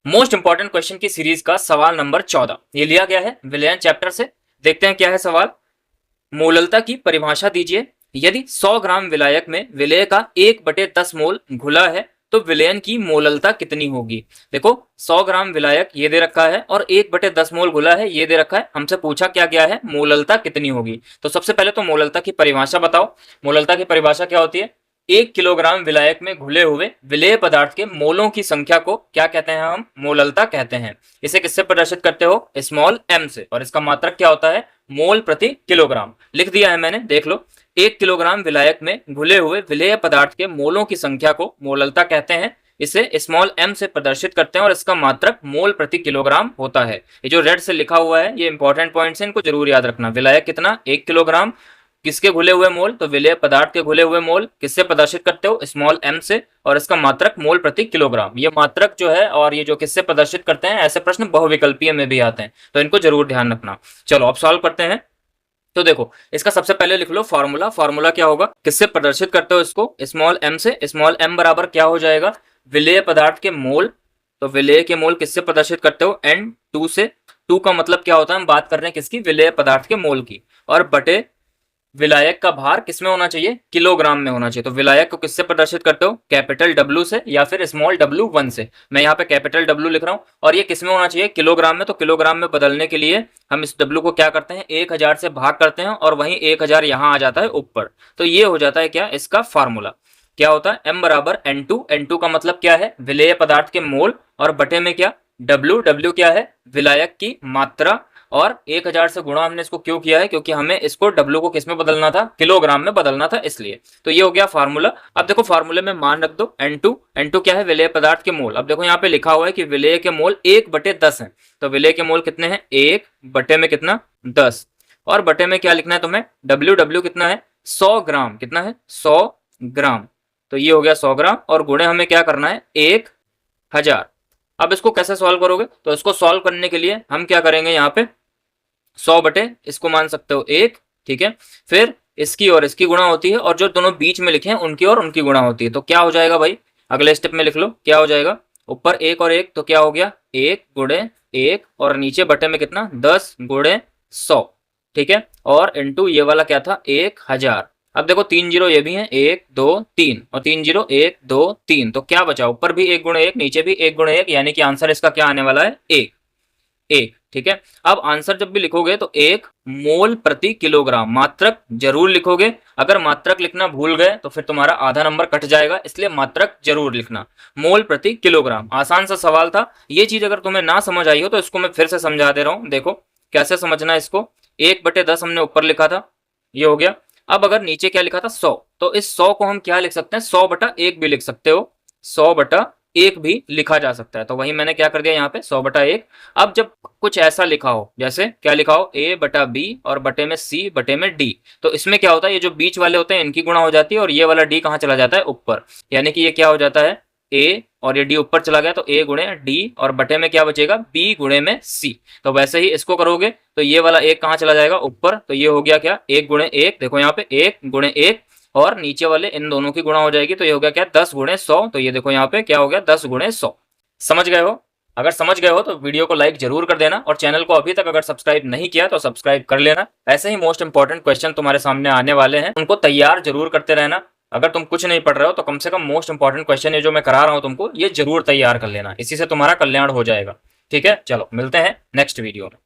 Most important question की series का सवाल नंबर 14 ये लिया गया है विलयन चैप्टर से। देखते हैं क्या है सवाल। मोललता की परिभाषा दीजिए। यदि 100 ग्राम विलायक में विलेय का 1/10 मोल घुला है तो विलयन की मोललता कितनी होगी। देखो 100 ग्राम विलायक ये दे रखा है और 1/10 मोल घुला है ये दे रखा है। हमसे पूछा क्या गया है, मोललता कितनी होगी। तो सबसे पहले तो मोललता की परिभाषा बताओ। मोललता की परिभाषा क्या होती है। 1 किलोग्राम विलायक में घुले हुए विलेय पदार्थ के मोलों की संख्या को क्या कहते हैं, हम मोललता कहते हैं। इसे किससे प्रदर्शित करते हो, स्मॉल एम से, और इसका मात्रक क्या होता है, मोल प्रति किलोग्राम। लिख दिया है मैंने, देख लो। 1 किलोग्राम विलायक में घुले हुए विलेय पदार्थ के मोलों की संख्या को मोललता कहते हैं। इसे स्मॉल एम से प्रदर्शित करते हैं और इसका मात्रक मोल प्रति किलोग्राम होता है। ये जो रेड से लिखा हुआ है ये इंपॉर्टेंट पॉइंट्स हैं, इनको जरूर याद रखना। विलायक कितना, 1 किलोग्राम, किसके घुले हुए मोल, तो विलेय पदार्थ के घुले हुए मोल। किससे प्रदर्शित करते हो, स्मॉल एम से, और इसका मात्रक मोल प्रति किलोग्राम। ये मात्रक जो है और ये जो किससे प्रदर्शित करते हैं, ऐसे प्रश्न बहुविकल्पीय में भी आते हैं, तो इनको जरूर ध्यान रखना। चलो अब सॉल्व करते हैं। तो देखो इसका सबसे पहले लिख लो फॉर्मूला। फॉर्मूला क्या होगा, किससे प्रदर्शित करते हो इसको, स्मॉल एम से। स्मॉल एम बराबर क्या हो जाएगा, विलेय पदार्थ के मोल। तो विलेय के मोल किससे प्रदर्शित करते हो, N2 से। 2 का मतलब क्या होता है, हम बात कर रहे हैं किसकी, विलेय पदार्थ के मोल की। और बटे विलायक का भार किसमें होना चाहिए, किलोग्राम में होना चाहिए। तो विलायक को किससे प्रदर्शित करते हो, कैपिटल W से या फिर स्मॉल W1 से। मैं यहाँ पे कैपिटल W लिख रहा हूँ और ये किसमें होना चाहिए, किलोग्राम में। तो किलोग्राम में बदलने के लिए हम इस W को क्या करते हैं, 1000 से भाग करते हैं और वहीं 1000 यहाँ आ जाता है ऊपर। तो ये हो जाता है क्या, इसका फार्मूला क्या होता है, M बराबर N2। N2 का मतलब क्या है, विलेय पदार्थ के मोल, और बटे में क्या, W क्या है, विलायक की मात्रा। और 1000 से गुणा हमने इसको क्यों किया है, क्योंकि हमें इसको W को किस में बदलना था, किलोग्राम में बदलना था, इसलिए। तो ये हो गया फार्मूला। अब देखो फार्मूले में मान रख दो N2 क्या है, विलेय पदार्थ के मोल। अब देखो यहाँ पे लिखा हुआ है कि विलेय के मोल 1/10 है। तो विलेय के मोल कितने हैं, 1 बटे में कितना, 10, और बटे में क्या लिखना है तुम्हें, W कितना है, 100 ग्राम। कितना है, 100 ग्राम। तो ये हो गया 100 ग्राम, और गुणे हमें क्या करना है, 1000। अब इसको कैसे सॉल्व करोगे, तो इसको सॉल्व करने के लिए हम क्या करेंगे, यहाँ पे 100 बटे इसको मान सकते हो 1, ठीक है। फिर इसकी और इसकी गुणा होती है, और जो दोनों बीच में लिखे हैं उनकी और उनकी गुणा होती है। तो क्या हो जाएगा भाई, अगले स्टेप में लिख लो क्या हो जाएगा, ऊपर 1 और 1 तो क्या हो गया, 1 गुणे 1, और नीचे बटे में कितना, 10 गुणे 100, ठीक है। और इंटू ये वाला क्या था, 1000। अब देखो 3 जीरो ये भी है, 1 2 3, और 3 जीरो 1 2 3, तो क्या बचा, ऊपर भी 1 गुणे 1 नीचे भी 1 गुणे 1, यानी कि आंसर इसका क्या आने वाला है, 1, ठीक है। अब आंसर जब भी लिखोगे तो 1 मोल प्रति किलोग्राम, मात्रक जरूर लिखोगे। अगर मात्रक लिखना भूल गए तो फिर तुम्हारा आधा नंबर कट जाएगा, इसलिए मात्रक जरूर लिखना, मोल प्रति किलोग्राम। आसान सा सवाल था। ये चीज अगर तुम्हें ना समझ आई हो तो इसको मैं फिर से समझा दे रहा हूं। देखो कैसे समझना है इसको। 1/10 हमने ऊपर लिखा था, ये हो गया। अब अगर नीचे क्या लिखा था, 100, तो इस 100 को हम क्या लिख सकते हैं, 100/1 भी लिख सकते हो, 100/1 भी लिखा जा सकता है। तो वही मैंने क्या कर दिया यहाँ पे, 100/1। अब जब कुछ ऐसा लिखा हो, जैसे क्या लिखा हो, A/B और बटे में C बटे में D, तो इसमें क्या होता है, ये जो बीच वाले होते हैं इनकी गुणा हो जाती है, और ये वाला D कहाँ चला जाता है, ऊपर। यानी कि ये क्या हो जाता है, A और ये D ऊपर चला गया, तो A गुणे D, और बटे में क्या बचेगा, B गुणे में C। तो वैसे ही इसको करोगे तो ये वाला 1 कहाँ चला जाएगा, ऊपर। तो ये हो गया क्या, 1 गुणे 1, देखो यहाँ पे 1 गुणे 1, और नीचे वाले इन दोनों की गुणा हो जाएगी, तो ये हो गया क्या, 10 गुणे 100। तो ये देखो यहाँ पे क्या हो गया, 10 गुणे 100। समझ गए हो। अगर समझ गए हो तो वीडियो को लाइक जरूर कर देना, और चैनल को अभी तक अगर सब्सक्राइब नहीं किया तो सब्सक्राइब कर लेना। ऐसे ही मोस्ट इंपॉर्टेंट क्वेश्चन तुम्हारे सामने आने वाले हैं, उनको तैयार जरूर करते रहना। अगर तुम कुछ नहीं पढ़ रहे हो तो कम से कम मोस्ट इंपॉर्टेंट क्वेश्चन ये जो मैं करा रहा हूँ तुमको, ये जरूर तैयार कर लेना, इसी से तुम्हारा कल्याण हो जाएगा। ठीक है, चलो मिलते हैं नेक्स्ट वीडियो में।